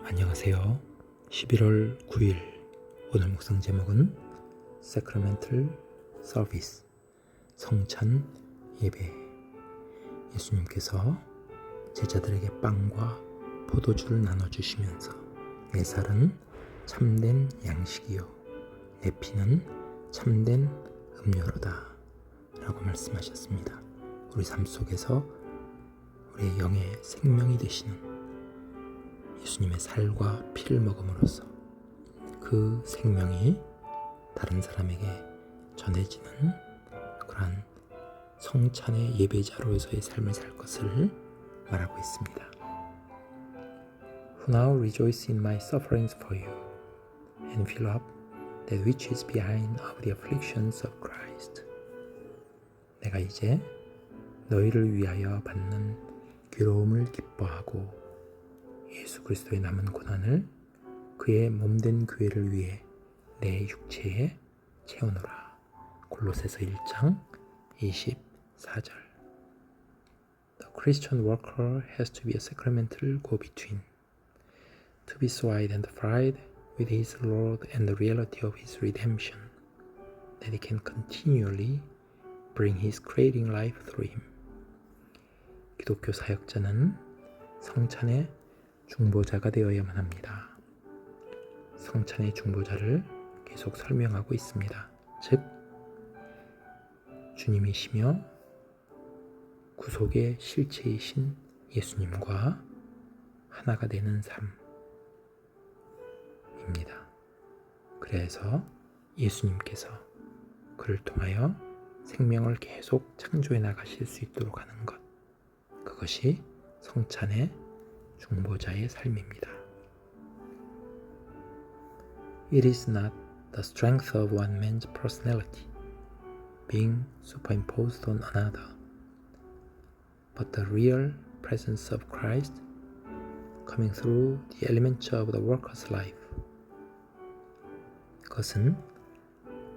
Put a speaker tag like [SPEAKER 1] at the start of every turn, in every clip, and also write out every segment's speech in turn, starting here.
[SPEAKER 1] 안녕하세요. 11월 9일 오늘 묵상 제목은 Sacramental Service 성찬 예배. 예수님께서 제자들에게 빵과 포도주를 나눠주시면서 내 살은 참된 양식이요 내 피는 참된 음료로다 라고 말씀하셨습니다. 우리 삶 속에서 우리의 영의 생명이 되시는 예수님의 살과 피를 먹음으로써 그 생명이 다른 사람에게 전해지는 그러한 성찬의 예배자로서의 삶을 살 것을 말하고 있습니다. Who now rejoice in my sufferings for you and fill up that which is behind of the afflictions of Christ. 내가 이제 너희를 위하여 받는 괴로움을 기뻐하고 예수 그리스도의 남은 고난을 그의 몸된 교회를 위해 내 육체에 채우노라. 골로새서 1장 24절. The Christian worker has to be a sacramental go-between, to be so identified with his Lord and the reality of his redemption, that he can continually bring his creating life through him. 기독교 사역자는 성찬의 중보자가 되어야만 합니다. 성찬의 중보자를 계속 설명하고 있습니다. 즉, 주님이시며 구속의 실체이신 예수님과 하나가 되는 삶입니다. 그래서 예수님께서 그를 통하여 생명을 계속 창조해 나가실 수 있도록 하는 것, 그것이 성찬의 중보자의 삶입니다. It is not the strength of one man's personality being superimposed on another, but the real presence of Christ coming through the elements of the worker's life. 그것은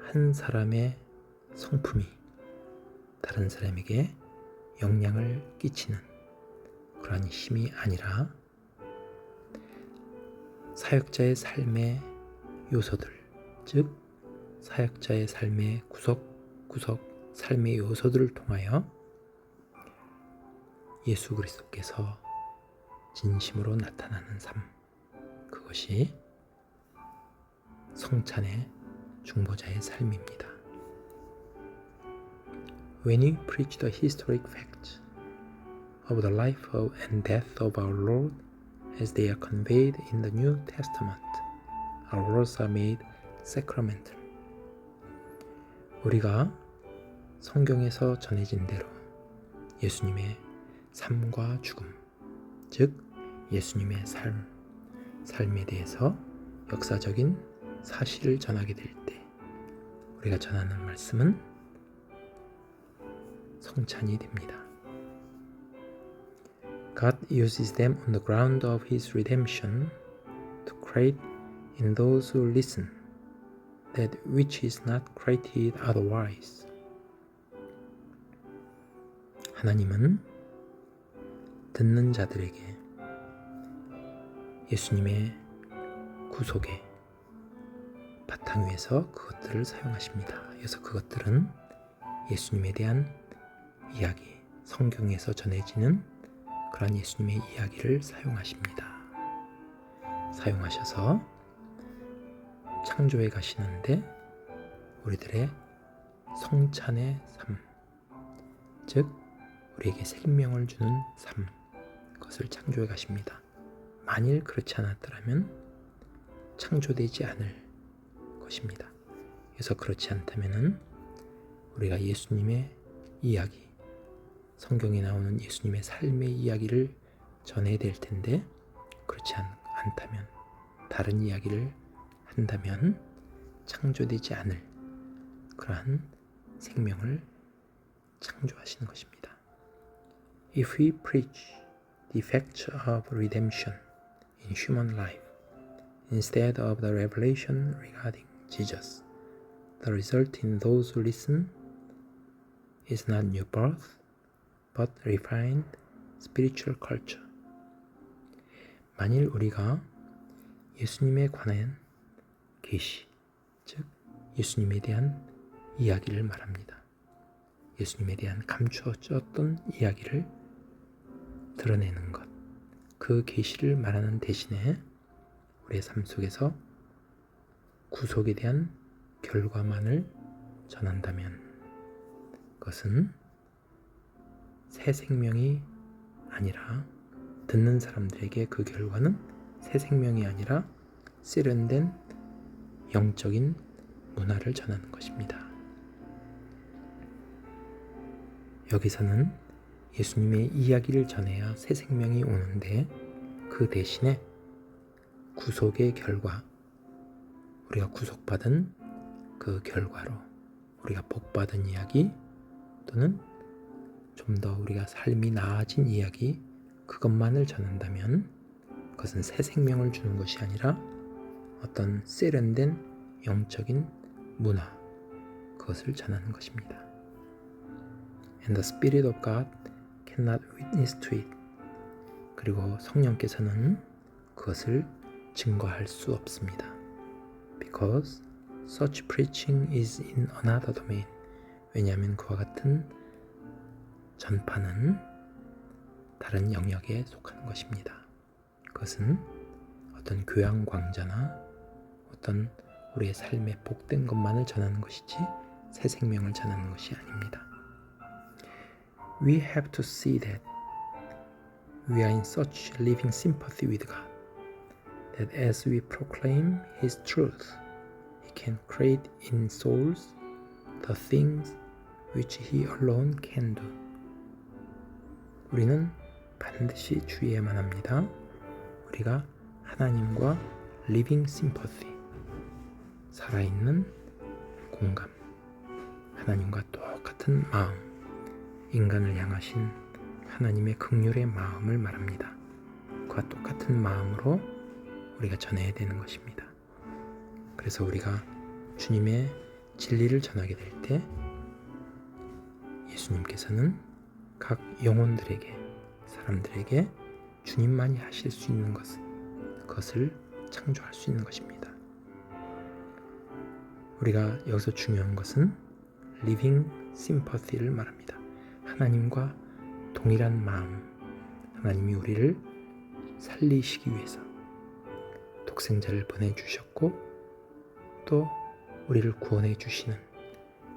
[SPEAKER 1] 한 사람의 성품이 다른 사람에게 영향을 끼치는 그러한 힘이 아니라 사역자의 삶의 요소들, 즉 사역자의 삶의 구석구석 삶의 요소들을 통하여 예수 그리스도께서 진심으로 나타나는 삶, 그것이 성찬의 중보자의 삶입니다. When you preach the historic facts of the life of and death of our Lord as they are conveyed in the New Testament, our words are made sacramental. 우리가 성경에서 전해진 대로 예수님의 삶과 죽음, 즉 예수님의 삶에 대해서 역사적인 사실을 전하게 될 때 우리가 전하는 말씀은 성찬이 됩니다. God uses them on the ground of His redemption to create in those who listen that which is not created otherwise. 하나님은 듣는 자들에게 예수님의 구속의 바탕 위에서 그것들을 사용하십니다. 그래서 그것들은 예수님에 대한 이야기, 성경에서 전해지는 그런 예수님의 이야기를 사용하십니다. 사용하셔서 창조해 가시는데 우리들의 성찬의 삶, 즉 우리에게 생명을 주는 삶, 그것을 창조해 가십니다. 만일 그렇지 않았더라면 창조되지 않을 것입니다. 그래서 그렇지 않다면은 우리가 예수님의 이야기, 성경에 나오는 예수님의 삶의 이야기를 전해야 될 텐데 그렇지 않다면, 다른 이야기를 한다면 창조되지 않을 그러한 생명을 창조하시는 것입니다. If we preach the facts of redemption in human life instead of the revelation regarding Jesus, the result in those who listen is not new birth, but refined spiritual culture. 만일 우리가 예수님에 관한 계시, 즉 예수님에 대한 이야기를 말합니다. 예수님에 대한 감추어졌던 이야기를 드러내는 것, 그 계시를 말하는 대신에 우리의 삶 속에서 구속에 대한 결과만을 전한다면 그것은 새 생명이 아니라 듣는 사람들에게 그 결과는 새 생명이 아니라 세련된 영적인 문화를 전하는 것입니다. 여기서는 예수님의 이야기를 전해야 새 생명이 오는데 그 대신에 구속의 결과, 우리가 구속받은 그 결과로 우리가 복받은 이야기 또는 좀 더 우리가 삶이 나아진 이야기 그것만을 전한다면 그것은 새 생명을 주는 것이 아니라 어떤 세련된 영적인 문화 그것을 전하는 것입니다. And the Spirit of God cannot witness to it. 그리고 성령께서는 그것을 증거할 수 없습니다. Because such preaching is in another domain. 왜냐하면 그와 같은 전파는 다른 영역에 속하는 것입니다. 그것은 어떤 교양 강좌나 어떤 우리의 삶에 복된 것만을 전하는 것이지 새 생명을 전하는 것이 아닙니다. We have to see that we are in such living sympathy with God that as we proclaim His truth, He can create in souls the things which He alone can do. 우리는 반드시 주의해야만 합니다. 우리가 하나님과 living sympathy, 살아있는 공감, 하나님과 똑같은 마음, 인간을 향하신 하나님의 긍휼의 마음을 말합니다. 그와 똑같은 마음으로 우리가 전해야 되는 것입니다. 그래서 우리가 주님의 진리를 전하게 될 때 예수님께서는 각 영혼들에게, 사람들에게 주님만이 하실 수 있는 그것을 창조할 수 있는 것입니다. 우리가 여기서 중요한 것은 living sympathy를 말합니다. 하나님과 동일한 마음, 하나님이 우리를 살리시기 위해서 독생자를 보내주셨고 또 우리를 구원해 주시는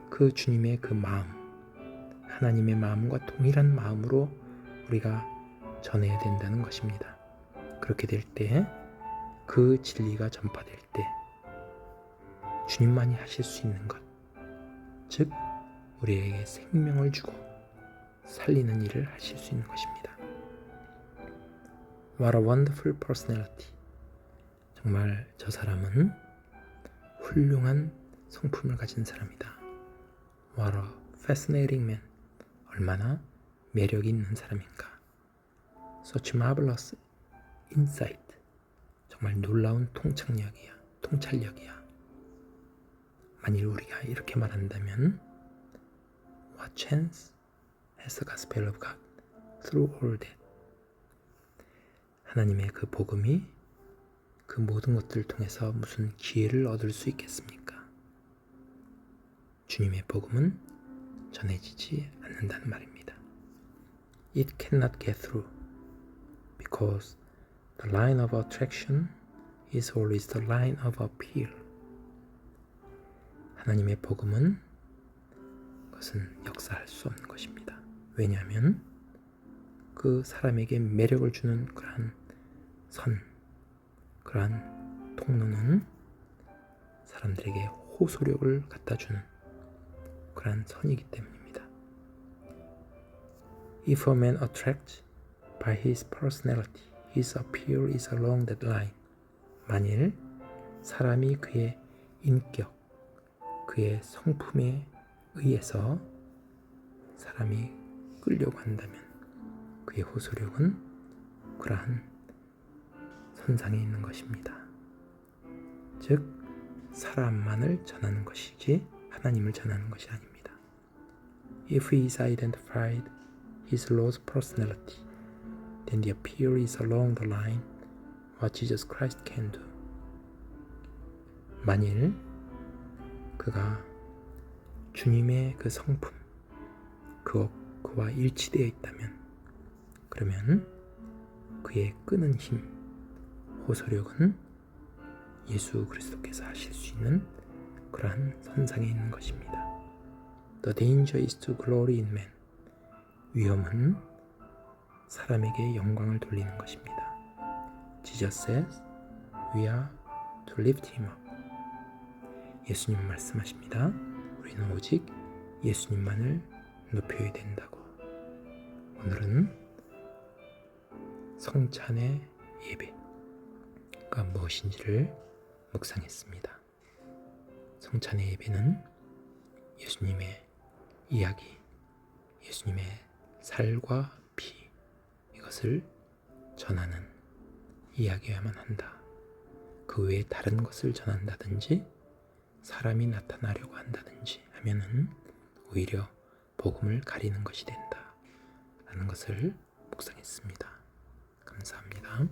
[SPEAKER 1] 그 주님의 그 마음, 하나님의 마음과 동일한 마음으로 우리가 전해야 된다는 것입니다. 그렇게 될 때 그 진리가 전파될 때 주님만이 하실 수 있는 것, 즉 우리에게 생명을 주고 살리는 일을 하실 수 있는 것입니다. What a wonderful personality. 정말 저 사람은 훌륭한 성품을 가진 사람이다. What a fascinating man. 얼마나 매력이 있는 사람인가. Such marvelous insight. 정말 놀라운 통찰력이야. 만일 우리가 이렇게 말한다면 What chance has the gospel of God through all that? 하나님의 그 복음이 그 모든 것들을 통해서 무슨 기회를 얻을 수 있겠습니까? 주님의 복음은 전해지지 않는다는 말입니다. It cannot get through because the line of attraction is always the line of appeal. 하나님의 복음은 그것은 역사할 수 없는 것입니다. 왜냐하면 그 사람에게 매력을 주는 그러한 그러한 통로는 사람들에게 호소력을 갖다주는 그러한 선이기 때문입니다. If a man attracts by his personality, his appeal is along that line. 만일 사람이 그의 인격, 그의 성품에 의해서 사람이 끌려고 한다면 그의 호소력은 그러한 선상에 있는 것입니다. 즉 사람만을 전하는 것이지 하나님을 전하는 것이 아닙니다. If he is identified his Lord's personality, then the appeal is along the line what Jesus Christ can do. 만일 그가 주님의 그 성품, 그와 일치되어 있다면, 그러면 그의 끄는 힘, 호소력은 예수 그리스도께서 하실 수 있는 그러한 선상에 있는 것입니다. The danger is to glory in man. 위험은 사람에게 영광을 돌리는 것입니다. Jesus says, we are to lift him up. 예수님 말씀하십니다. 우리는 오직 예수님만을 높여야 된다고. 오늘은 성찬의 예배가 무엇인지를 묵상했습니다. 성찬의 예배는 예수님의 이야기, 예수님의 살과 피, 이것을 전하는 이야기여야만 한다. 그 외에 다른 것을 전한다든지 사람이 나타나려고 한다든지 하면은 오히려 복음을 가리는 것이 된다 라는 것을 묵상했습니다. 감사합니다.